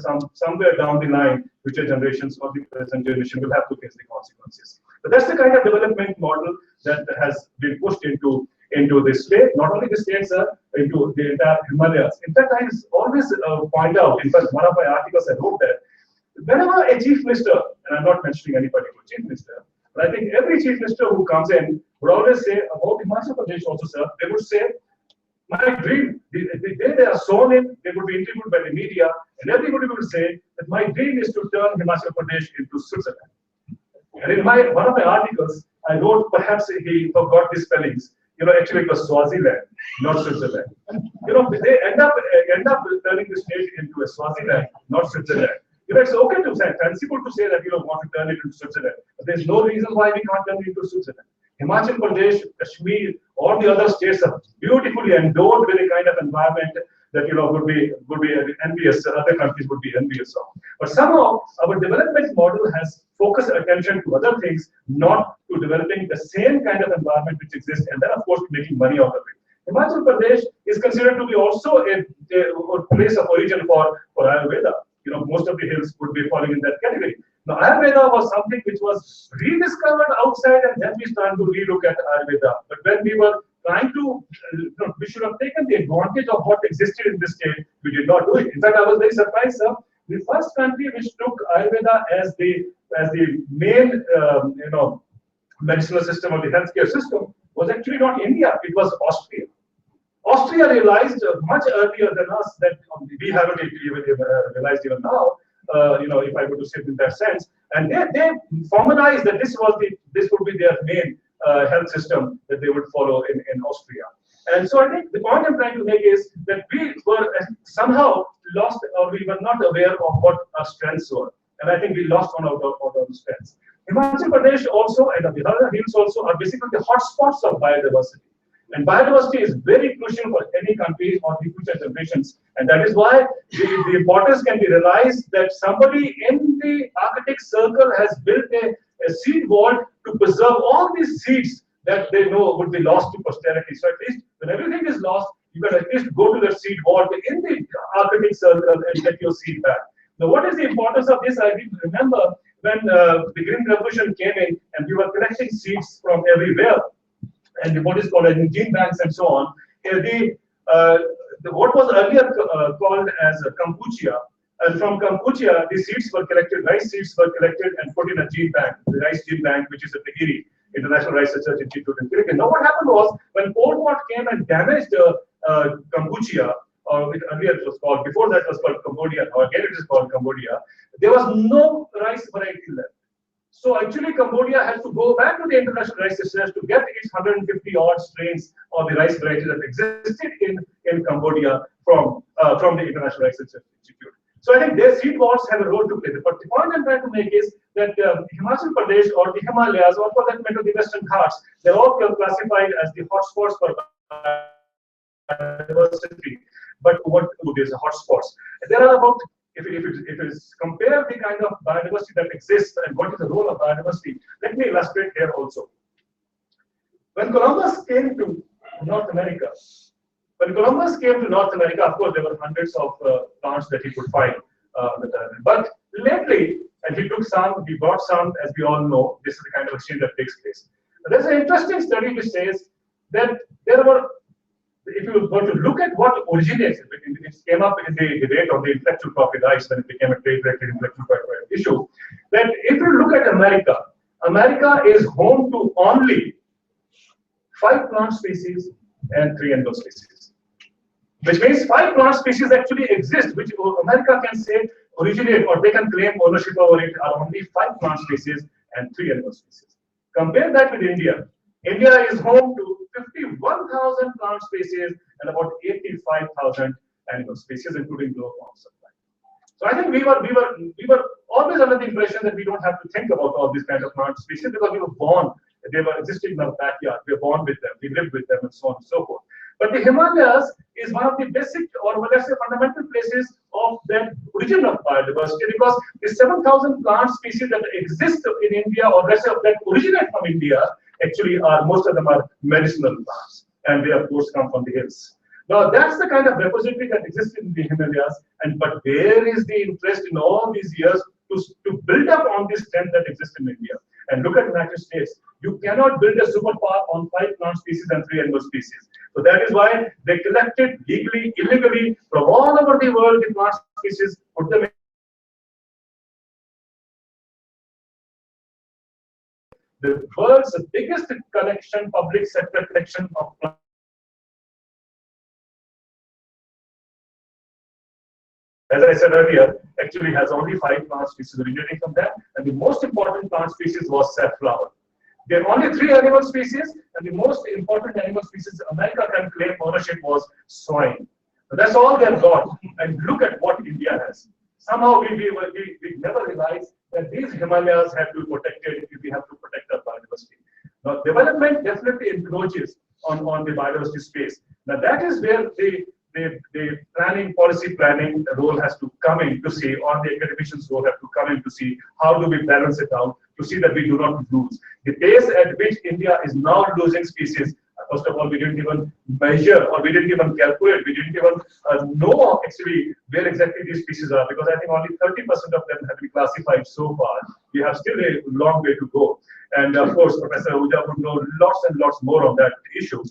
down the line, future generations or the present generation will have to face the consequences. But that's the kind of development model that has been pushed into this state, not only the states, into the entire Himalayas. In fact, I always point out, in fact, one of my articles I wrote that whenever a chief minister, and I'm not mentioning any particular chief minister, but I think every chief minister who comes in would always say about Himachal Pradesh also, sir, they would say, my dream, the day they are sown in, they would be interviewed by the media, and everybody would say that my dream is to turn Himachal Pradesh into Switzerland. And in one of my articles, I wrote perhaps he forgot the spellings. Actually it was Swaziland, not Switzerland. They end up turning the state into a Swaziland, not Switzerland. It's okay to say, fanciful to say that want to turn it into Switzerland, but there's no reason why we can't turn it into Switzerland. Himachal Pradesh, Kashmir, all the other states are beautifully endowed with a kind of environment that would be envious. Other countries would be envious of. But somehow our development model has focused attention to other things, not to developing the same kind of environment which exists, and then of course making money out of it. Himachal Pradesh is considered to be also a place of origin for Ayurveda. Most of the hills would be falling in that category. Now, Ayurveda was something which was rediscovered outside, and then we started to relook at Ayurveda. But when we were trying to, we should have taken the advantage of what existed in this state. We did not do it. In fact, I was very surprised, sir. The first country which took Ayurveda as the main, medicinal system of the healthcare system was actually not India. It was Austria. Austria realized much earlier than us that we haven't realized even now. If I were to say it in that sense, and they formalized that this would be their main health system that they would follow in Austria. And so I think the point I'm trying to make is that we were somehow lost, or we were not aware of what our strengths were. And I think we lost one of our strengths. Himachal Pradesh also and the other hills also are basically the hotspots of biodiversity. And biodiversity is very crucial for any country or the future generations. And that is why the importance can be realized that somebody in the Arctic Circle has built a seed vault to preserve all these seeds that they know would be lost to posterity. So at least when everything is lost, you can at least go to the seed vault in the Arctic Circle and get your seed back. Now, what is the importance of this? I remember when the Green Revolution came in and we were collecting seeds from everywhere, and what is called as gene banks and so on. What was earlier called as kombucha, and from kombucha, the seeds were collected, rice seeds were collected and put in a gene bank, the rice gene bank, which is at the IRI, International Rice Research Institute in Philippines. Now, what happened was when Pol Pot came and damaged kombucha, or earlier it was called, before that it was called Cambodia, or again it is called Cambodia, there was no rice variety left. So actually, Cambodia has to go back to the International Rice Research to get its 150 odd strains of the rice varieties that existed in Cambodia from the International Rice Research Institute. So I think their seed vaults have a role to play. But the point I'm trying to make is that Himachal Pradesh or the Himalayas, or for that matter the Western Ghats, they're all classified as the hotspots for biodiversity. But what is hotspots? There are about, if it is compare the kind of biodiversity that exists and what is the role of biodiversity, let me illustrate here also. When Columbus came to North America, of course, there were hundreds of plants that he could find. But lately, and he took some, he brought some, as we all know, this is the kind of exchange that takes place. There's an interesting study which says that there were, if you were to look at what originates, it came up in the debate on the intellectual property rights when it became a trade-related intellectual property issue, that if you look at America, America is home to only 5 plant species and 3 animal species. Which means 5 plant species actually exist, which America can say originate, or they can claim ownership over it, are only 5 plant species and 3 animal species. Compare that with India. India is home to 51,000 plant species and about 85,000 animal species, including low forms of life. So I think we were always under the impression that we don't have to think about all these kind of plant species because we were born, they were existing in our backyard. We were born with them, we lived with them, and so on and so forth. But the Himalayas is one of the basic, or let's say fundamental places of that origin of biodiversity, because the 7,000 plant species that exist in India, or let's say that originate from India, actually most of them are medicinal plants, and they of course come from the hills. Now that's the kind of repository that exists in the Himalayas, but where is the interest in all these years to build up on this strength that exists in India? And look at United States. You cannot build a superpower on 5 plant species and 3 animal species. So that is why they collected legally, illegally from all over the world the plant species, put them the world's biggest collection, public sector collection of plants. As I said earlier, actually has only 5 plant species originating from that, and the most important plant species was safflower. There are only 3 animal species, and the most important animal species America can claim ownership was swine. So that's all they've got. And look at what India has. Somehow we never realized that these Himalayas have to be protected if we have to protect our biodiversity. Now, development definitely encroaches on the biodiversity space. Now, that is where the policy planning role has to come in to see, or the academicians' role have to come in to see how do we balance it out, to see that we do not lose. The pace at which India is now losing species, first of all, we didn't even measure, or we didn't even calculate, we didn't even know actually where exactly these species are, because I think only 30% of them have been classified so far. We have still a long way to go. And of course, Professor Ahuja would know lots and lots more on that issue.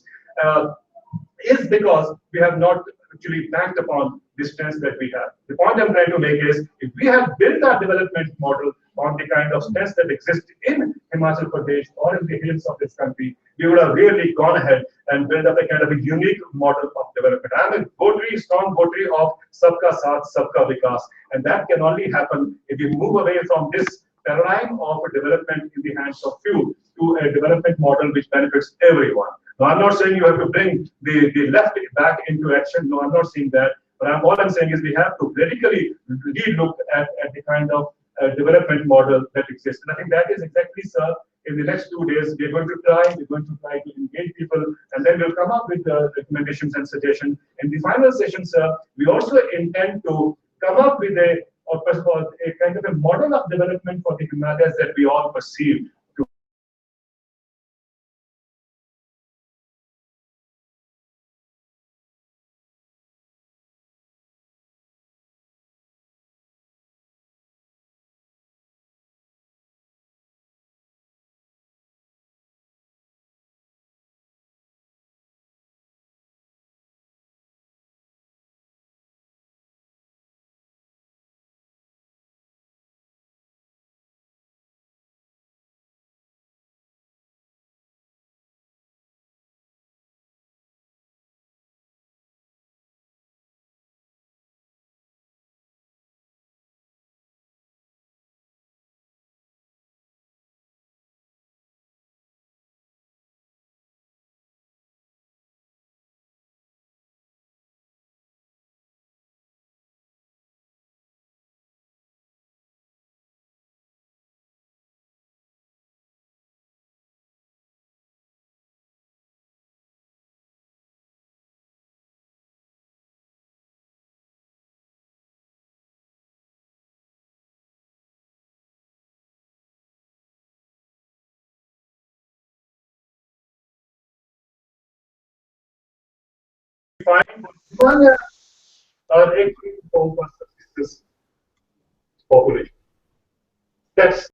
Is because we have not actually banked upon the strengths that we have. The point I'm trying to make is, if we have built our development model on the kind of strengths that exist in Himachal Pradesh or in the hills of this country, we would have really gone ahead and built up a kind of a unique model of development. I'm a strong votary of Sabka Saath, Sabka Vikas, and that can only happen if we move away from this paradigm of a development in the hands of few to a development model which benefits everyone. Now, I'm not saying you have to bring the left back into action. No, I'm not saying that. But all I'm saying is we have to radically re-look at the kind of development model that exists. And I think that is exactly, sir, in the next 2 days, we're going to try to engage people, and then we'll come up with recommendations and suggestions. In the final session, sir, we also intend to come up with first of all, a kind of a model of development for the Himalayas that we all perceive. Find one population. That's